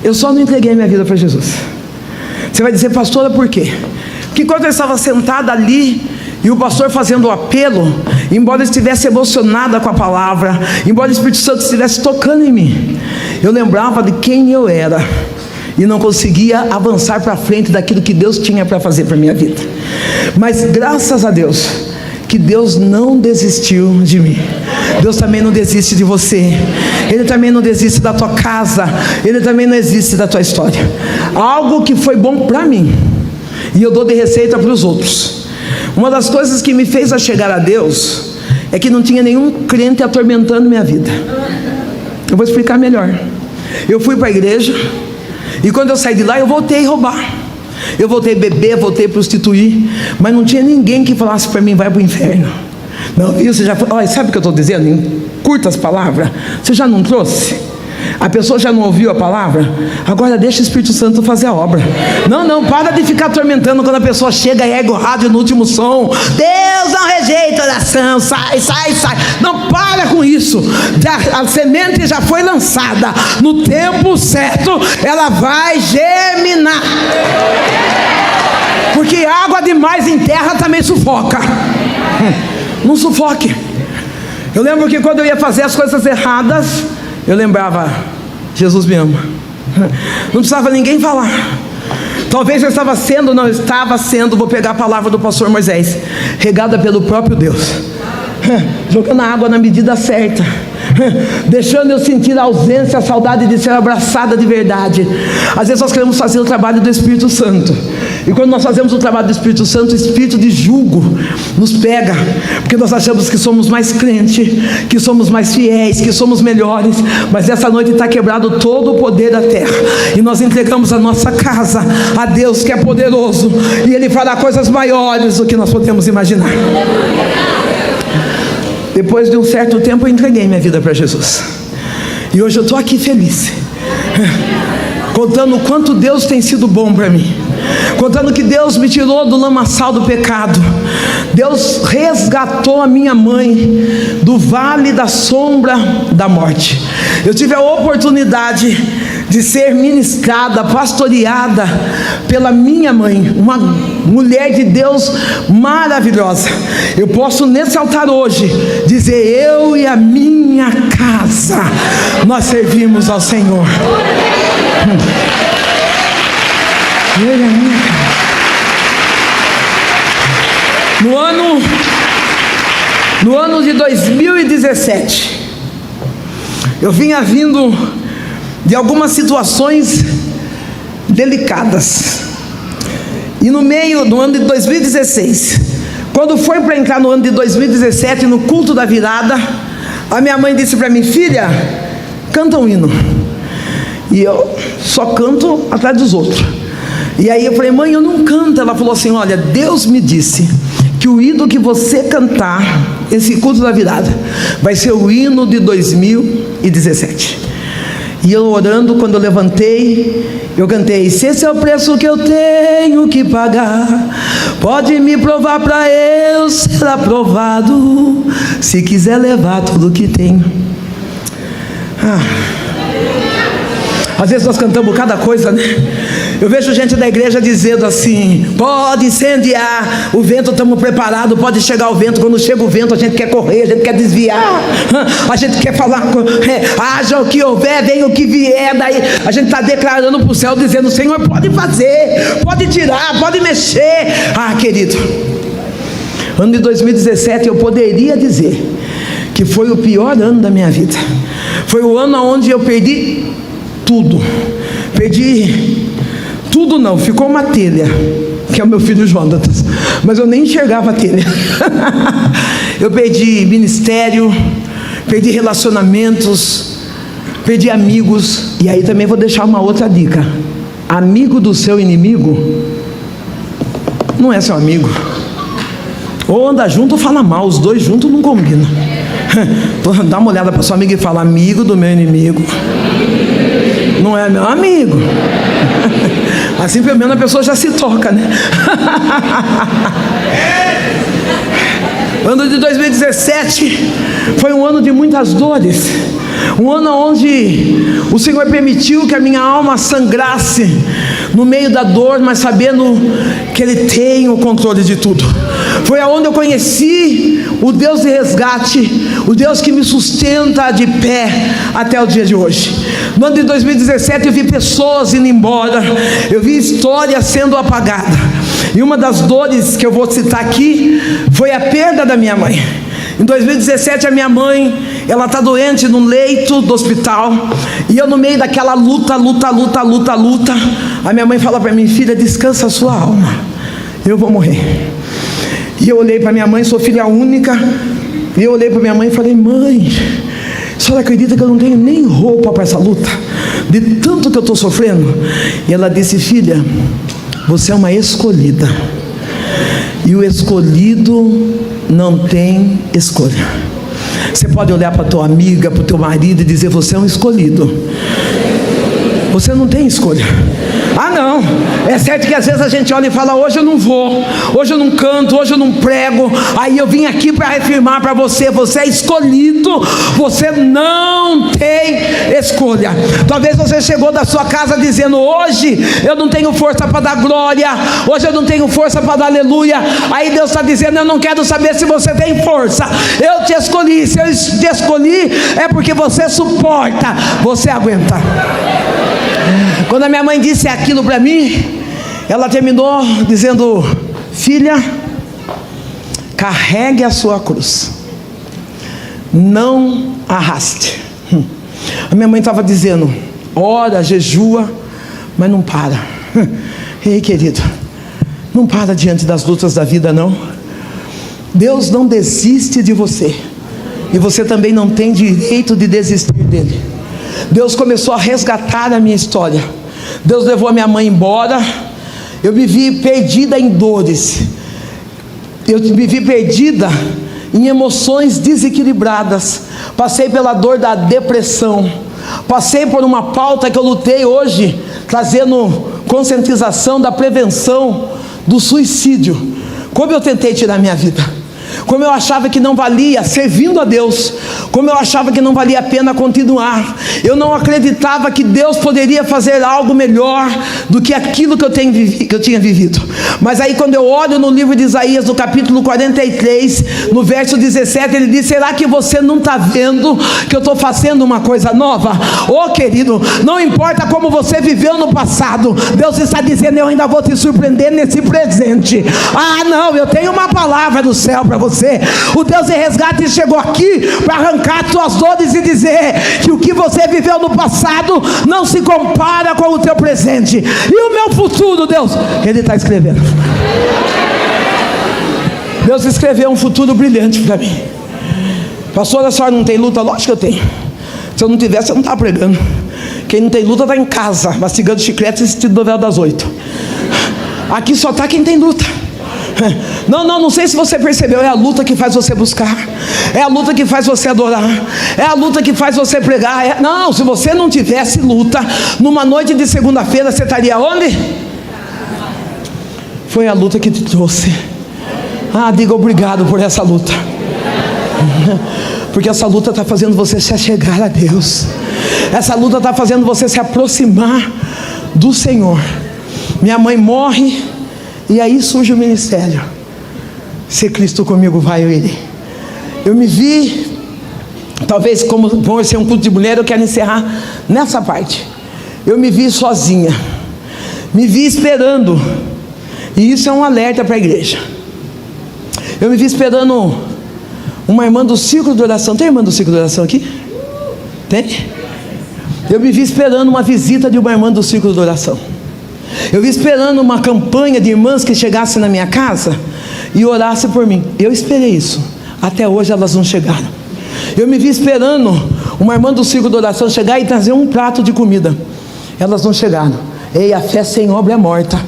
Eu só não entreguei minha vida para Jesus. Você vai dizer: pastora, por quê? Porque quando eu estava sentada ali e o pastor fazendo o apelo, embora eu estivesse emocionada com a palavra, embora o Espírito Santo estivesse tocando em mim, eu lembrava de quem eu era e não conseguia avançar para frente daquilo que Deus tinha para fazer para a minha vida. Mas graças a Deus que Deus não desistiu de mim. Deus também não desiste de você. Ele também não desiste da tua casa. Ele também não desiste da tua história. Algo que foi bom para mim, e eu dou de receita para os outros. Uma das coisas que me fez a chegar a Deus é que não tinha nenhum crente atormentando minha vida. Eu vou explicar melhor. Eu fui para a igreja, e quando eu saí de lá, eu voltei a roubar, eu voltei a beber, voltei a prostituir, mas não tinha ninguém que falasse para mim: vai para o inferno. Não, viu? Você já foi. Olha, sabe o que eu estou dizendo? Em curtas palavras, você já não trouxe? A pessoa já não ouviu a palavra? Agora deixa o Espírito Santo fazer a obra. Não, para de ficar atormentando quando a pessoa chega e ergue o rádio no último som. Deus não rejeita oração, sai. Não, para com isso. A semente já foi lançada. No tempo certo, ela vai germinar. Porque água demais em terra também sufoca. Não sufoque. Eu lembro que quando eu ia fazer as coisas erradas, eu lembrava: Jesus me ama. Não precisava ninguém falar. Talvez eu estava sendo, não estava sendo, vou pegar a palavra do pastor Moisés, regada pelo próprio Deus, jogando a água na medida certa, deixando eu sentir a ausência, a saudade de ser abraçada de verdade. Às vezes nós queremos fazer o trabalho do Espírito Santo, e quando nós fazemos o trabalho do Espírito Santo, o espírito de julgo nos pega, porque nós achamos que somos mais crentes, que somos mais fiéis, que somos melhores. Mas essa noite está quebrado todo o poder da terra, e nós entregamos a nossa casa a Deus, que é poderoso, e Ele fará coisas maiores do que nós podemos imaginar. Depois de um certo tempo, eu entreguei minha vida para Jesus, e hoje eu estou aqui feliz, contando o quanto Deus tem sido bom para mim, contando que Deus me tirou do lamaçal do pecado. Deus resgatou a minha mãe do vale da sombra da morte. Eu tive a oportunidade de ser ministrada, pastoreada pela minha mãe, uma mulher de Deus maravilhosa. Eu posso nesse altar hoje dizer: eu e a minha casa, nós servimos ao Senhor. No ano de 2017, eu vinha vindo de algumas situações delicadas. E no meio do ano de 2016, quando foi para entrar no ano de 2017, no culto da virada, a minha mãe disse para mim: filha, canta um hino. E eu só canto atrás dos outros. E aí eu falei: mãe, eu não canto. Ela falou assim: olha, Deus me disse que o hino que você cantar, esse culto da virada, vai ser o hino de 2017. E eu orando, quando eu levantei, eu cantei: se esse é o preço que eu tenho que pagar, pode me provar para eu ser aprovado, se quiser levar tudo que tenho. Às vezes nós cantamos cada coisa, né? Eu vejo gente da igreja dizendo assim: pode incendiar, o vento, estamos preparados, pode chegar o vento. Quando chega o vento, a gente quer correr, a gente quer desviar, a gente quer falar, haja o que houver, venha o que vier. Daí a gente está declarando para o céu, dizendo: Senhor, pode fazer, pode tirar, pode mexer. Querido, ano de 2017 eu poderia dizer que foi o pior ano da minha vida. Foi o ano onde eu perdi tudo. Perdi tudo, não, ficou uma telha, que é o meu filho Jonatas, mas eu nem enxergava a telha. Eu perdi ministério, perdi relacionamentos, perdi amigos. E aí também vou deixar uma outra dica: amigo do seu inimigo não é seu amigo. Ou anda junto ou fala mal, os dois juntos não combinam. Dá uma olhada para sua amiga e fala: amigo do meu inimigo não é meu amigo. Assim pelo menos a pessoa já se toca, né? Ano de 2017 foi um ano de muitas dores, um ano onde o Senhor permitiu que a minha alma sangrasse no meio da dor, mas sabendo que Ele tem o controle de tudo. Foi aonde eu conheci o Deus de resgate, o Deus que me sustenta de pé até o dia de hoje. No ano de 2017 eu vi pessoas indo embora, eu vi histórias sendo apagadas. E uma das dores que eu vou citar aqui foi a perda da minha mãe. Em 2017 a minha mãe, ela está doente no leito do hospital. E eu no meio daquela luta, a minha mãe fala para mim: filha, descansa a sua alma, eu vou morrer. E eu olhei para minha mãe, sou filha única, e eu olhei para minha mãe e falei: mãe, a senhora acredita que eu não tenho nem roupa para essa luta, de tanto que eu estou sofrendo? E ela disse: filha, você é uma escolhida, e o escolhido não tem escolha. Você pode olhar para a tua amiga, para o teu marido e dizer: você é um escolhido. Você não tem escolha. Não, é certo que às vezes a gente olha e fala: hoje eu não vou, hoje eu não canto, hoje eu não prego. Aí eu vim aqui para reafirmar para você: você é escolhido, você não tem escolha. Talvez você chegou da sua casa dizendo: hoje eu não tenho força para dar glória, hoje eu não tenho força para dar aleluia. Aí Deus está dizendo: eu não quero saber se você tem força, eu te escolhi. Se eu te escolhi é porque você suporta, você aguenta. Quando a minha mãe disse aquilo para mim, ela terminou dizendo: filha, carregue a sua cruz, não arraste. A minha mãe estava dizendo: ora, jejua, mas não para. Ei, querido, não para diante das lutas da vida, não. Deus não desiste de você, e você também não tem direito de desistir dele. Deus começou a resgatar a minha história. Deus levou a minha mãe embora. Eu me vi perdida em dores, eu me vi perdida em emoções desequilibradas. Passei pela dor da depressão, passei por uma pauta que eu lutei hoje, trazendo conscientização da prevenção do suicídio. Como eu tentei tirar minha vida, como eu achava que não valia servindo a Deus, como eu achava que não valia a pena continuar. Eu não acreditava que Deus poderia fazer algo melhor do que aquilo que eu tinha vivido. Mas aí quando eu olho no livro de Isaías, no capítulo 43, no verso 17, ele diz: será que você não está vendo que eu estou fazendo uma coisa nova? Querido, não importa como você viveu no passado, Deus está dizendo: eu ainda vou te surpreender nesse presente. Não, eu tenho uma palavra do céu para você. você. O Deus de resgate chegou aqui para arrancar suas dores e dizer que o que você viveu no passado não se compara com o teu presente. E o meu futuro, Deus, Ele está escrevendo. Deus escreveu um futuro brilhante para mim. Pastor, a senhora não tem luta? Lógico que eu tenho. Se eu não tivesse, eu não estava pregando. Quem não tem luta está em casa, mastigando chiclete e assistindo novela das 8. Aqui só está quem tem luta. Não sei se você percebeu. É a luta que faz você buscar, é a luta que faz você adorar, é a luta que faz você pregar. Não, se você não tivesse luta, numa noite de segunda-feira você estaria onde? Foi a luta que te trouxe. Diga obrigado por essa luta. Porque essa luta está fazendo você se achegar a Deus. Essa luta está fazendo você se aproximar do Senhor. Minha mãe morre, e aí surge o ministério. Se Cristo comigo, vai eu irei. Eu me vi, talvez como vamos ser um culto de mulher, eu quero encerrar nessa parte. Eu me vi sozinha, me vi esperando, e isso é um alerta para a igreja. Eu me vi esperando uma irmã do círculo de oração. Tem irmã do círculo de oração aqui? Tem? Eu me vi esperando uma visita de uma irmã do círculo de oração. Eu vi esperando uma campanha de irmãs que chegasse na minha casa e orasse por mim. Eu esperei isso. Até hoje elas não chegaram. Eu me vi esperando uma irmã do círculo de oração chegar e trazer um prato de comida. Elas não chegaram. Ei, a fé sem obra é morta.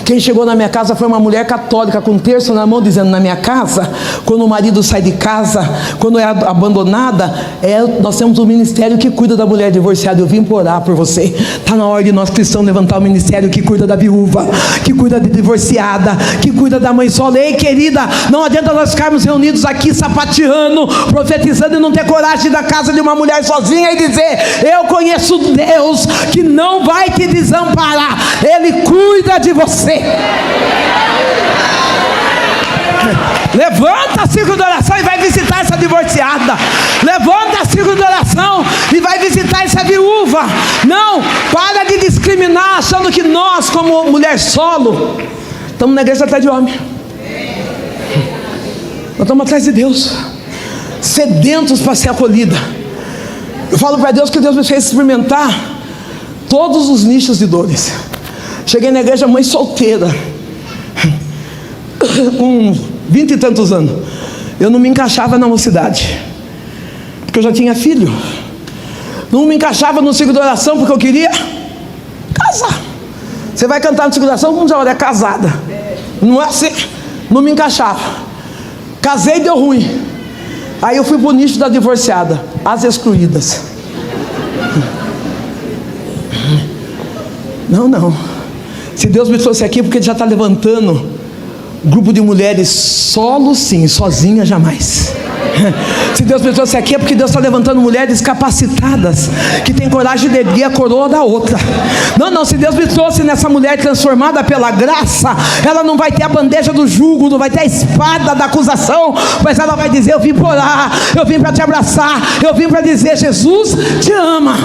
Quem chegou na minha casa foi uma mulher católica com um terço na mão, dizendo: na minha casa, quando o marido sai de casa, quando é abandonada, nós temos um ministério que cuida da mulher divorciada. Eu vim orar por você. Está na hora de nós cristãos levantar o ministério que cuida da viúva, que cuida da divorciada, que cuida da mãe solo. Ei, querida, não adianta nós ficarmos reunidos aqui sapateando, profetizando e não ter coragem da casa de uma mulher sozinha e dizer: eu conheço Deus que não vai te desamparar, Ele cuida de você. Levanta a círculo de oração e vai visitar essa divorciada. Levanta a círculo de oração e vai visitar essa viúva. Não, para de discriminar, achando que nós, como mulher solo, estamos na igreja atrás de homem. Nós estamos atrás de Deus, sedentos para ser acolhida. Eu falo para Deus que Deus me fez experimentar todos os nichos de dores. Cheguei na igreja mãe solteira, com 20 e tantos anos. Eu não me encaixava na mocidade, porque eu já tinha filho. Não me encaixava no ciclo de oração, porque eu queria casar. Você vai cantar no ciclo de oração quando já é casada. Não é assim. Não me encaixava. Casei e deu ruim. Aí eu fui para o nicho da divorciada, as excluídas. Não. Se Deus me trouxe aqui, porque Ele já está levantando grupo de mulheres solo, sim, sozinha jamais. Se Deus me trouxe aqui, é porque Deus está levantando mulheres capacitadas, que tem coragem de erguer a coroa da outra. Não, se Deus me trouxe nessa mulher transformada pela graça, ela não vai ter a bandeja do jugo, não vai ter a espada da acusação, mas ela vai dizer: eu vim por orar, eu vim para te abraçar, eu vim para dizer: Jesus te ama.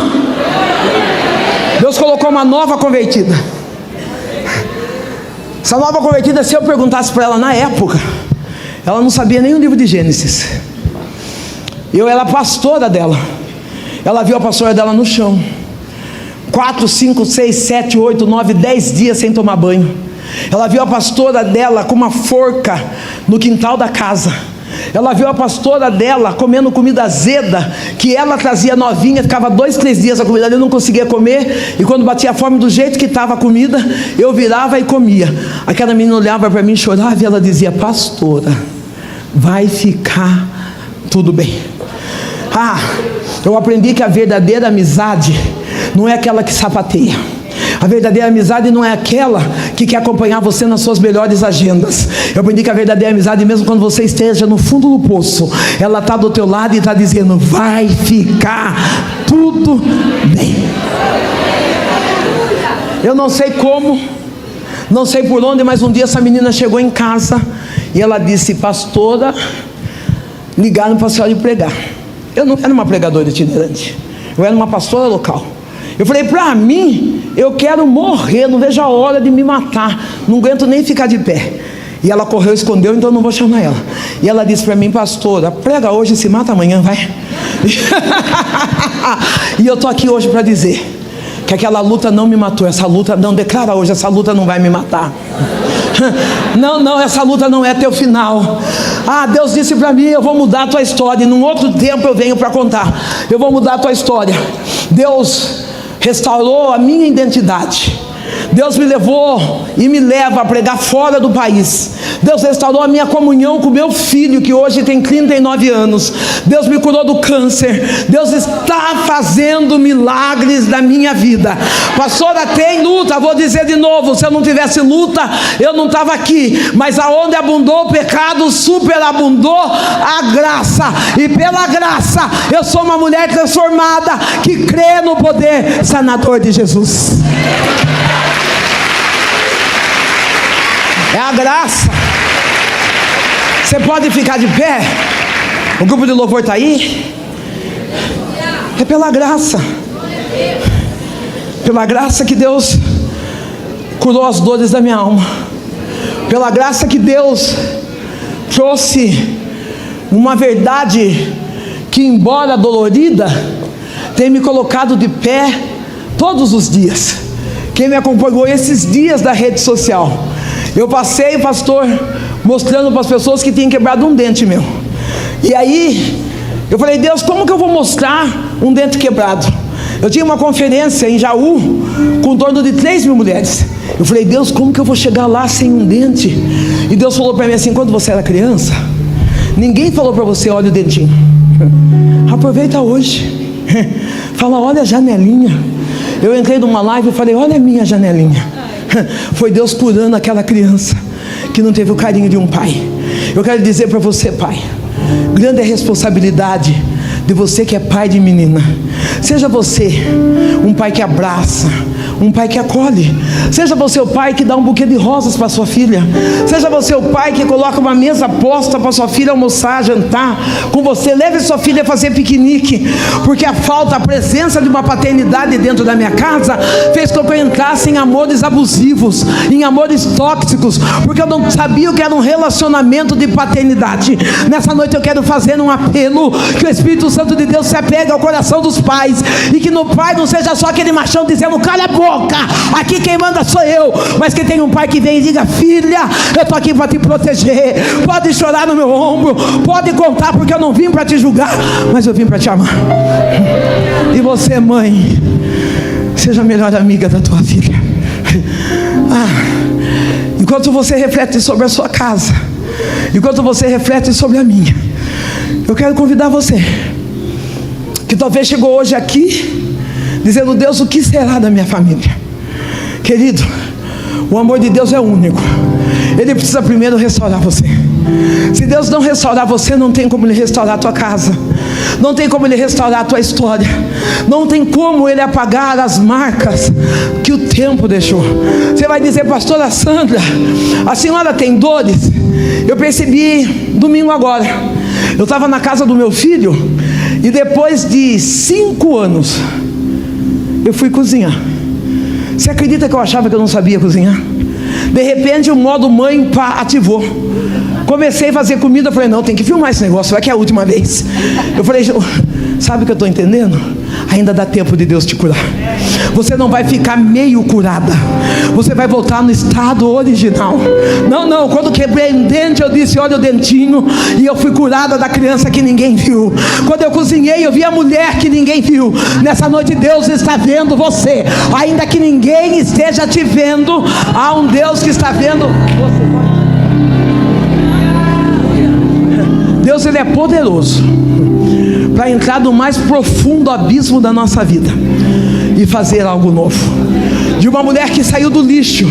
Deus colocou uma nova convertida. Essa nova convertida, se eu perguntasse para ela na época, ela não sabia nem o livro de Gênesis. Eu era a pastora dela. Ela viu a pastora dela no chão, 4, 5, 6, 7, 8, 9, 10 dias sem tomar banho. Ela viu a pastora dela com uma forca no quintal da casa. Ela viu a pastora dela comendo comida azeda, que ela trazia novinha, ficava 2, 3 dias a comida ali, eu não conseguia comer, e quando batia a fome do jeito que estava a comida, eu virava e comia. Aquela menina olhava para mim, chorava, e ela dizia: pastora, vai ficar tudo bem. Eu aprendi que a verdadeira amizade não é aquela que sapateia. A verdadeira amizade não é aquela que quer acompanhar você nas suas melhores agendas. Eu aprendi que a verdadeira amizade, mesmo quando você esteja no fundo do poço, ela está do teu lado e está dizendo: vai ficar tudo bem. Eu não sei como, não sei por onde, mas um dia essa menina chegou em casa e ela disse: pastora, ligaram para a senhora ir pregar. Eu não era uma pregadora itinerante, eu era uma pastora local. Eu falei: para mim, eu quero morrer, não vejo a hora de me matar, não aguento nem ficar de pé. E ela correu, escondeu, então eu não vou chamar ela. E ela disse para mim: pastora, prega hoje e se mata amanhã, vai. E eu estou aqui hoje para dizer que aquela luta não me matou. Essa luta não, declara hoje, essa luta não vai me matar. Não, essa luta não é teu final. Deus disse para mim: eu vou mudar a tua história. E num outro tempo eu venho para contar. Eu vou mudar a tua história. Deus restaurou a minha identidade. Deus me levou e me leva a pregar fora do país. Deus restaurou a minha comunhão com meu filho, que hoje tem 39 anos. Deus me curou do câncer. Deus está fazendo milagres na minha vida. Pastora, tem luta, vou dizer de novo, se eu não tivesse luta, eu não estava aqui. Mas aonde abundou o pecado, superabundou a graça. E pela graça, eu sou uma mulher transformada, que crê no poder sanador de Jesus. É a graça. Você pode ficar de pé? O grupo de louvor está aí? É pela graça. Pela graça que Deus curou as dores da minha alma. Pela graça que Deus trouxe uma verdade que, embora dolorida, tem me colocado de pé todos os dias. Quem me acompanhou esses dias da rede social, eu passei, pastor, mostrando para as pessoas que tinham quebrado um dente meu. E aí eu falei: Deus, como que eu vou mostrar um dente quebrado? Eu tinha uma conferência em Jaú com em torno de 3.000 mulheres. Eu falei: Deus, como que eu vou chegar lá sem um dente? E Deus falou para mim assim: quando você era criança, ninguém falou para você: olha o dentinho. Aproveita hoje. Fala: olha a janelinha. Eu entrei numa live e falei: olha a minha janelinha. Foi Deus curando aquela criança que não teve o carinho de um pai. Eu quero dizer para você, pai, grande é a responsabilidade de você que é pai de menina. Seja você um pai que abraça, um pai que acolhe. Seja você o pai que dá um buquê de rosas para sua filha. Seja você o pai que coloca uma mesa posta para sua filha almoçar, jantar com você. Leve sua filha a fazer piquenique. Porque a presença de uma paternidade dentro da minha casa fez com que eu entrasse em amores abusivos, em amores tóxicos, porque eu não sabia o que era um relacionamento de paternidade. Nessa noite eu quero fazer um apelo, que o Espírito Santo de Deus se apegue ao coração dos pais, e que no pai não seja só aquele machão dizendo: cala a boca, aqui quem manda sou eu. Mas que tenha um pai que vem e diga: filha, eu estou aqui para te proteger. Pode chorar no meu ombro, pode contar, porque eu não vim para te julgar, mas eu vim para te amar. E você, mãe, seja a melhor amiga da tua filha. Enquanto você reflete sobre a sua casa, enquanto você reflete sobre a minha, eu quero convidar você, que talvez chegou hoje aqui dizendo: Deus, o que será da minha família? Querido, o amor de Deus é único. Ele precisa primeiro restaurar você. Se Deus não restaurar você, não tem como Ele restaurar a tua casa, não tem como Ele restaurar a tua história, não tem como Ele apagar as marcas que o tempo deixou. Você vai dizer: pastora Sandra, a senhora tem dores? Eu percebi domingo agora. Eu estava na casa do meu filho, e depois de 5 anos eu fui cozinhar. Você acredita que eu achava que eu não sabia cozinhar? De repente o modo mãe ativou. Comecei a fazer comida, falei: não, tem que filmar esse negócio, vai que é a última vez. Eu falei: sabe o que eu estou entendendo? Ainda dá tempo de Deus te curar. Você não vai ficar meio curada, você vai voltar no estado original. Não, quando quebrei um dente, eu disse: olha o dentinho. E eu fui curada da criança que ninguém viu. Quando eu cozinhei, eu vi a mulher que ninguém viu. Nessa noite Deus está vendo você. Ainda que ninguém esteja te vendo, há um Deus que está vendo você. Deus, Ele é poderoso para entrar no mais profundo abismo da nossa vida e fazer algo novo. De uma mulher que saiu do lixo,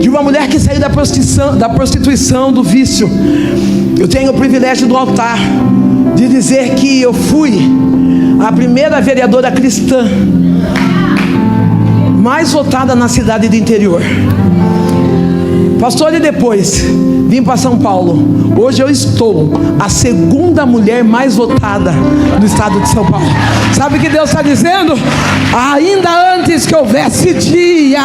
de uma mulher que saiu da prostituição, do vício, eu tenho o privilégio do altar de dizer que eu fui a primeira vereadora cristã mais votada na cidade do interior. pastor, e depois vim para São Paulo. Hoje eu estou a segunda mulher mais votada no estado de São Paulo. Sabe o que Deus está dizendo? Ainda antes que houvesse dia,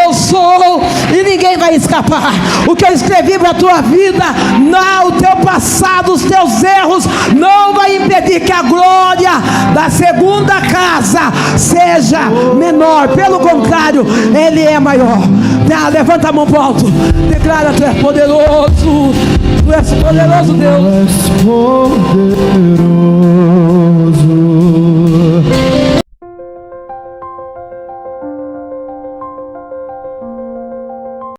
eu sou, e ninguém vai escapar. O que eu escrevi para a tua vida, não, o teu passado, os teus erros, não vai impedir que a glória da segunda casa seja menor. Pelo contrário, Ele é maior. Levanta a mão para o alto, declara: Tu és poderoso, Tu és poderoso, Deus.